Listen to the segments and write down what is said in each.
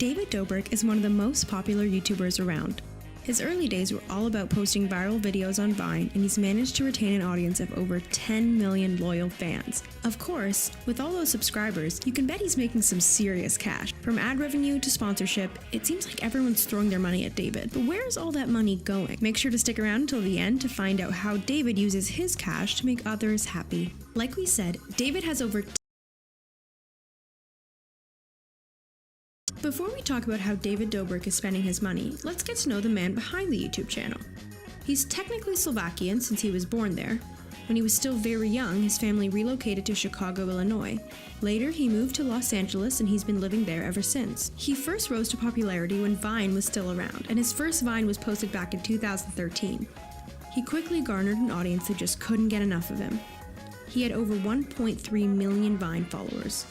David Dobrik is one of the most popular YouTubers around. His early days were all about posting viral videos on Vine, and he's managed to retain an audience of over 10 million loyal fans. Of course, with all those subscribers, you can bet he's making some serious cash. From ad revenue to sponsorship, it seems like everyone's throwing their money at David. But where is all that money going? Make sure to stick around until the end to find out how David uses his cash to make others happy. Like we said, David has over. Before we talk about how David Dobrik is spending his money, let's get to know the man behind the YouTube channel. He's technically Slovakian since he was born there. When he was still very young, his family relocated to Chicago, Illinois. Later, he moved to Los Angeles and he's been living there ever since. He first rose to popularity when Vine was still around, and his first Vine was posted back in 2013. He quickly garnered an audience that just couldn't get enough of him. He had over 1.3 million Vine followers.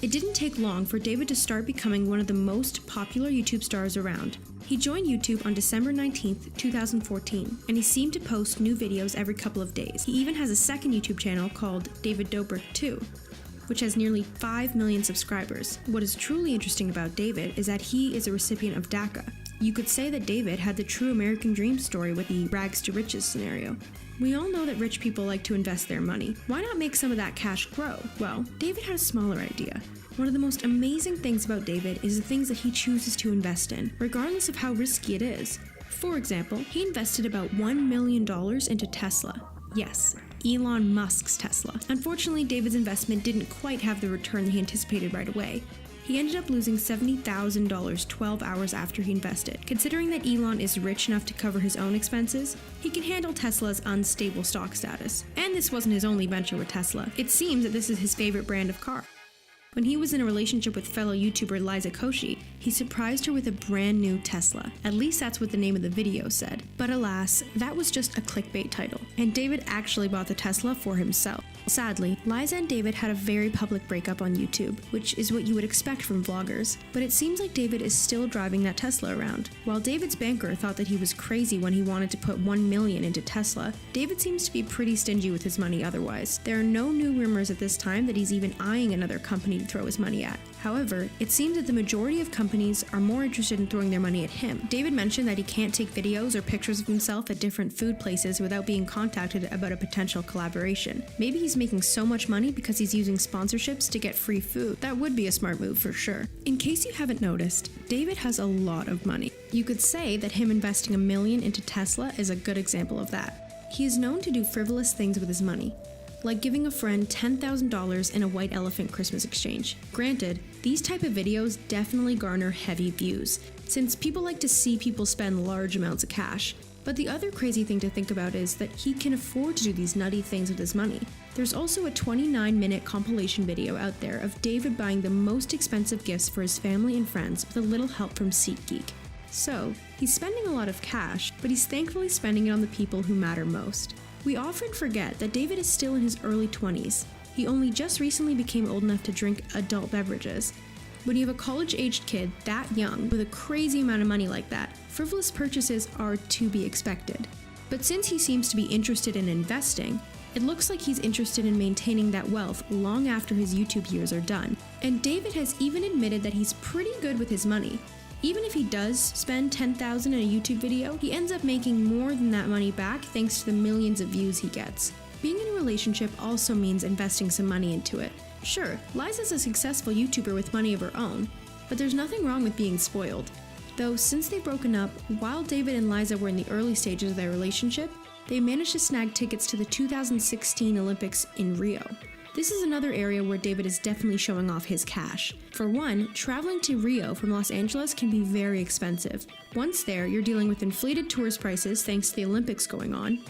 It didn't take long for David to start becoming one of the most popular YouTube stars around. He joined YouTube on December 19th, 2014, and he seemed to post new videos every couple of days. He even has a second YouTube channel called David Dobrik 2, which has nearly 5 million subscribers. What is truly interesting about David is that he is a recipient of DACA. You could say that David had the true American dream story with the rags to riches scenario. We all know that rich people like to invest their money. Why not make some of that cash grow? Well, David had a smaller idea. One of the most amazing things about David is the things that he chooses to invest in, regardless of how risky it is. For example, he invested about $1 million into Tesla. Yes, Elon Musk's Tesla. Unfortunately, David's investment didn't quite have the return he anticipated right away. He ended up losing $70,000 12 hours after he invested. Considering that Elon is rich enough to cover his own expenses, he can handle Tesla's unstable stock status. And this wasn't his only venture with Tesla. It seems that this is his favorite brand of car. When he was in a relationship with fellow YouTuber Liza Koshy, he surprised her with a brand new Tesla. At least that's what the name of the video said. But alas, that was just a clickbait title, and David actually bought the Tesla for himself. Sadly, Liza and David had a very public breakup on YouTube, which is what you would expect from vloggers. But it seems like David is still driving that Tesla around. While David's banker thought that he was crazy when he wanted to put $1 million into Tesla, David seems to be pretty stingy with his money otherwise. There are no new rumors at this time that he's even eyeing another company to throw his money at. However, it seems that the majority of companies are more interested in throwing their money at him. David mentioned that he can't take videos or pictures of himself at different food places without being contacted about a potential collaboration. Maybe he's making so much money because he's using sponsorships to get free food. That would be a smart move for sure. In case you haven't noticed, David has a lot of money. You could say that him investing $1 million into Tesla is a good example of that. He is known to do frivolous things with his money, like giving a friend $10,000 in a white elephant Christmas exchange. Granted, these type of videos definitely garner heavy views, since people like to see people spend large amounts of cash. But the other crazy thing to think about is that he can afford to do these nutty things with his money. There's also a 29-minute compilation video out there of David buying the most expensive gifts for his family and friends with a little help from SeatGeek. So, he's spending a lot of cash, but he's thankfully spending it on the people who matter most. We often forget that David is still in his early 20s. He only just recently became old enough to drink adult beverages. When you have a college-aged kid that young with a crazy amount of money like that, frivolous purchases are to be expected. But since he seems to be interested in investing, it looks like he's interested in maintaining that wealth long after his YouTube years are done. And David has even admitted that he's pretty good with his money. Even if he does spend $10,000 in a YouTube video, he ends up making more than that money back thanks to the millions of views he gets. Being in a relationship also means investing some money into it. Sure, Liza's a successful YouTuber with money of her own, but there's nothing wrong with being spoiled. Though since they've broken up, while David and Liza were in the early stages of their relationship, they managed to snag tickets to the 2016 Olympics in Rio. This is another area where David is definitely showing off his cash. For one, traveling to Rio from Los Angeles can be very expensive. Once there, you're dealing with inflated tourist prices thanks to the Olympics going on.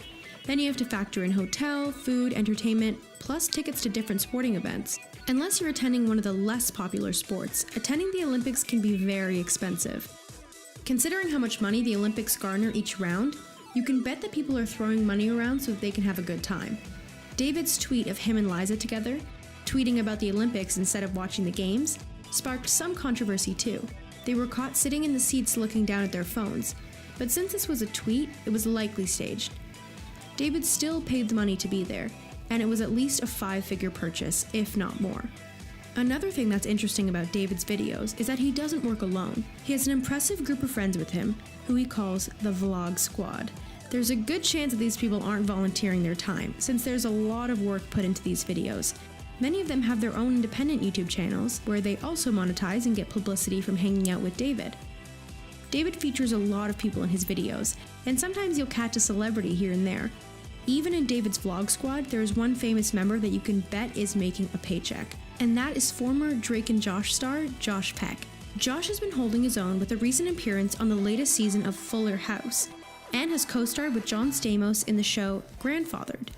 Then you have to factor in hotel, food, entertainment, plus tickets to different sporting events. Unless you're attending one of the less popular sports, attending the Olympics can be very expensive. Considering how much money the Olympics garner each round, you can bet that people are throwing money around so that they can have a good time. David's tweet of him and Liza together, tweeting about the Olympics instead of watching the games, sparked some controversy too. They were caught sitting in the seats looking down at their phones, but since this was a tweet, it was likely staged. David still paid the money to be there, and it was at least a 5-figure purchase, if not more. Another thing that's interesting about David's videos is that he doesn't work alone. He has an impressive group of friends with him, who he calls the Vlog Squad. There's a good chance that these people aren't volunteering their time, since there's a lot of work put into these videos. Many of them have their own independent YouTube channels, where they also monetize and get publicity from hanging out with David. David features a lot of people in his videos, and sometimes you'll catch a celebrity here and there. Even in David's Vlog Squad, there is one famous member that you can bet is making a paycheck, and that is former Drake and Josh star, Josh Peck. Josh has been holding his own with a recent appearance on the latest season of Fuller House, and has co-starred with John Stamos in the show Grandfathered.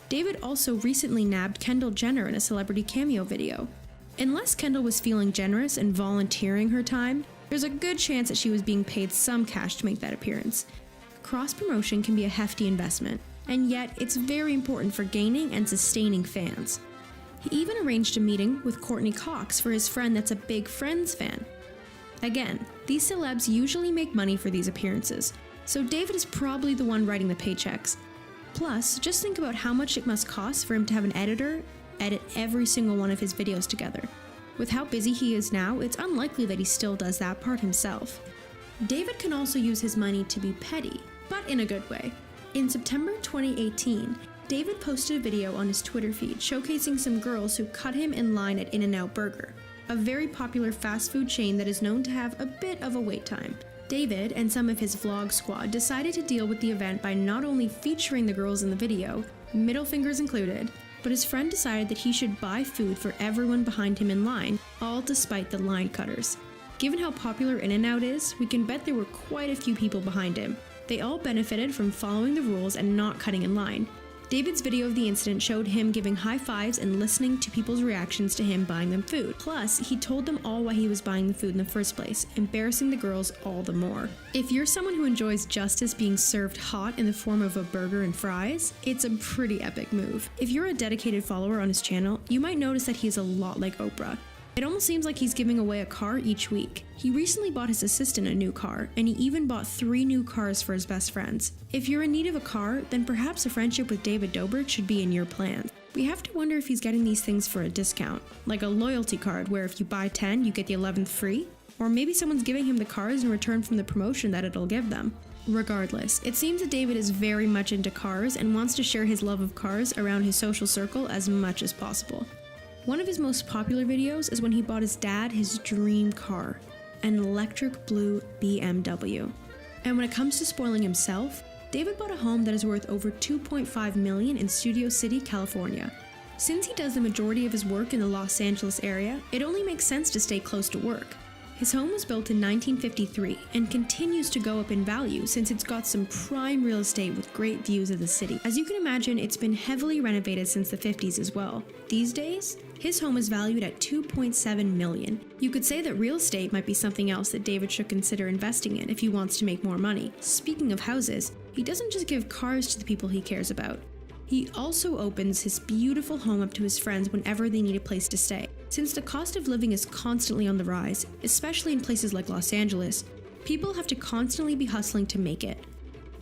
David also recently nabbed Kendall Jenner in a celebrity cameo video. Unless Kendall was feeling generous and volunteering her time, there's a good chance that she was being paid some cash to make that appearance. Cross-promotion can be a hefty investment, and yet it's very important for gaining and sustaining fans. He even arranged a meeting with Courtney Cox for his friend that's a big Friends fan. Again, these celebs usually make money for these appearances, so David is probably the one writing the paychecks. Plus, just think about how much it must cost for him to have an editor edit every single one of his videos together. With how busy he is now, it's unlikely that he still does that part himself. David can also use his money to be petty, but in a good way. In September 2018, David posted a video on his Twitter feed showcasing some girls who cut him in line at In-N-Out Burger, a very popular fast food chain that is known to have a bit of a wait time. David and some of his Vlog Squad decided to deal with the event by not only featuring the girls in the video, middle fingers included, but his friend decided that he should buy food for everyone behind him in line, all despite the line cutters. Given how popular In-N-Out is, we can bet there were quite a few people behind him. They all benefited from following the rules and not cutting in line. David's video of the incident showed him giving high fives and listening to people's reactions to him buying them food. Plus, he told them all why he was buying the food in the first place, embarrassing the girls all the more. If you're someone who enjoys justice being served hot in the form of a burger and fries, it's a pretty epic move. If you're a dedicated follower on his channel, you might notice that he's a lot like Oprah. It almost seems like he's giving away a car each week. He recently bought his assistant a new car, and he even bought 3 new cars for his best friends. If you're in need of a car, then perhaps a friendship with David Dobrik should be in your plans. We have to wonder if he's getting these things for a discount, like a loyalty card where if you buy 10, you get the 11th free? Or maybe someone's giving him the cars in return from the promotion that it'll give them. Regardless, it seems that David is very much into cars and wants to share his love of cars around his social circle as much as possible. One of his most popular videos is when he bought his dad his dream car, an electric blue BMW. And when it comes to spoiling himself, David bought a home that is worth over $2.5 million in Studio City, California. Since he does the majority of his work in the Los Angeles area, it only makes sense to stay close to work. His home was built in 1953 and continues to go up in value since it's got some prime real estate with great views of the city. As you can imagine, it's been heavily renovated since the 50s as well. These days, his home is valued at $2.7 million. You could say that real estate might be something else that David should consider investing in if he wants to make more money. Speaking of houses, he doesn't just give cars to the people he cares about. He also opens his beautiful home up to his friends whenever they need a place to stay. Since the cost of living is constantly on the rise, especially in places like Los Angeles, people have to constantly be hustling to make it.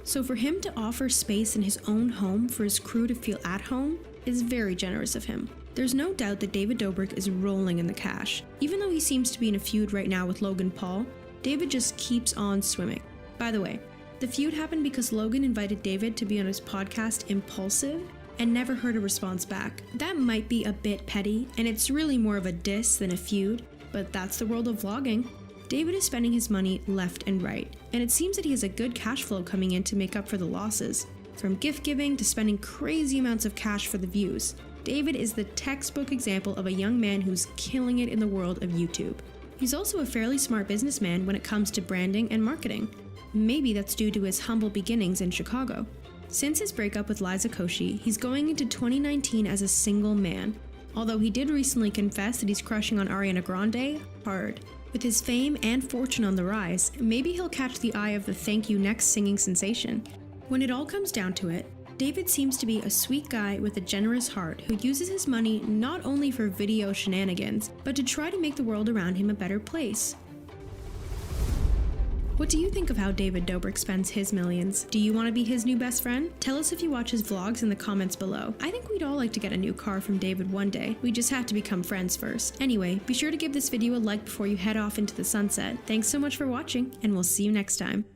So for him to offer space in his own home for his crew to feel at home is very generous of him. There's no doubt that David Dobrik is rolling in the cash. Even though he seems to be in a feud right now with Logan Paul, David just keeps on swimming. By the way, the feud happened because Logan invited David to be on his podcast Impulsive and never heard a response back. That might be a bit petty, and it's really more of a diss than a feud, but that's the world of vlogging. David is spending his money left and right, and it seems that he has a good cash flow coming in to make up for the losses. From gift giving to spending crazy amounts of cash for the views, David is the textbook example of a young man who's killing it in the world of YouTube. He's also a fairly smart businessman when it comes to branding and marketing. Maybe that's due to his humble beginnings in Chicago. Since his breakup with Liza Koshy, he's going into 2019 as a single man, although he did recently confess that he's crushing on Ariana Grande hard. With his fame and fortune on the rise, maybe he'll catch the eye of the Thank You Next singing sensation. When it all comes down to it, David seems to be a sweet guy with a generous heart who uses his money not only for video shenanigans, but to try to make the world around him a better place. What do you think of how David Dobrik spends his millions? Do you want to be his new best friend? Tell us if you watch his vlogs in the comments below. I think we'd all like to get a new car from David one day. We just have to become friends first. Anyway, be sure to give this video a like before you head off into the sunset. Thanks so much for watching, and we'll see you next time.